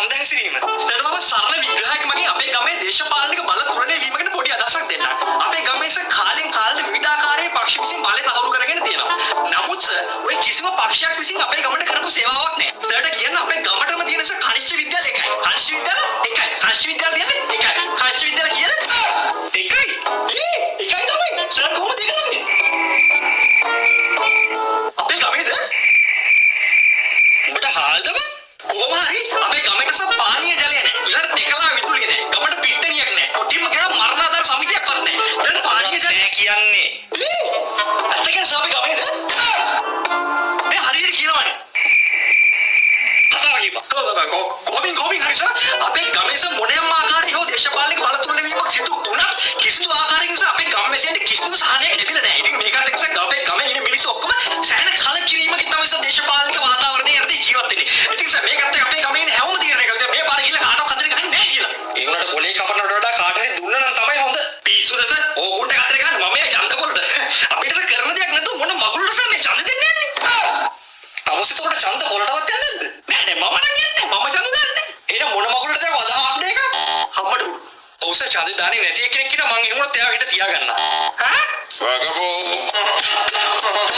ඡන්ද හැසිරීම. සර් මම සරල විග්‍රහයක් මගින් අපේ ගමේ දේශපාලනික බල තුලනේ වීම ගැන පොඩි අදහසක් දෙන්න. අපේ ගමේ සර් කාලෙන් කාලෙට විවිධාකාරයේ පක්ෂ විසින් බලය තහවුරු කරගෙන තියෙනවා. නමුත් සර් ඔය කිසිම පක්ෂයක් විසින් අපේ ගමට කරපු සේවාවක් නැහැ. සර්ට කියන්න අපේ ගමටම තියෙන සර් කනිෂ්ඨ විද්‍යාල එකයි. කනිෂ්ඨ විද්‍යාල එකයි. කනිෂ්ඨ විද්‍යාල කියන්නේ එකයි. කනිෂ්ඨ විද්‍යාල කියන්නේ එකයි. එකයි තමයි. සර් කොහොමද ඒක කරන්නේ? අපේ ගමේද උඹට හාල්ද බං? කොහොම හරි අපේ ගමේට සර් පානීය ජලය නැහැ. ඊළඟ දෙකලා විදුලිය නැහැ. ගමට පිට්ටනියක් නැහැ. කොටිම කියන මරණාධාර සමිතියක් වත් නැහැ. ඊළඟ පානීය ජලය කියන්නේ. ඇත්තටම සර් අපේ ගමේද මේ හරියට කියනවනේ. කතාව කියපන්. කොහොමින් හරි සර් අපේ ගමේ සර් මොනෑම ආකාරයක හෝ දේශපාලනික බලතුලන වීමක් සිදු වුණත් කිසිදු ආකාරයකින් සර් අපේ ගම්වැසියන්ට කිසිදු සහනයක් ලැබිලා නැහැ. ඉතින් මේකත් එක්ක සර් ගමේ ඉන්න මිනිස්සු ඔක්කොම සෑහෙන කලකිරීමකින් තමයි සර් දේශපාලනික වාතාවරණයේ යටතේ ජීවත් වෙන්නේ. ඉතින් සර් මේකත් එක්ක අපේ ගමේ ඉන්න හැමෝම තියෙන එක මේ පාර ගිහලා කාටවත් කතරේ ගහන්නේ නැහැ කියලා. ඒ වුණාට පොලේ කපනට වඩා කාට හරි දුන්නා නම් තමයි හොඳ. පිස්සුද සර්? ඕගොල්ලන්ට කතරේ ගන්න මම මේ ඡන්ද පොලට. අපිට සර් කරන දෙයක් නැතුව මොන මගුලට සර් මේ ඡන්ද දෙන්නේ යන්නේ? තවසිතෝට ඡන්ද පොලටවත් යන්නේ නැද්ද? නෑ මම නම් යන්නේ. මම ඡන්ද දාන්නේ. එහෙනම් මොන මගුලටද අදහස් දෙක? අම්මඩු. ඔව් සර් ඡන්ද දාන්නේ නැති කෙනෙක් කියලා මං එහෙම වුණත් එයාව හිට තියාගන්නවා. ඈ? Vagabundo.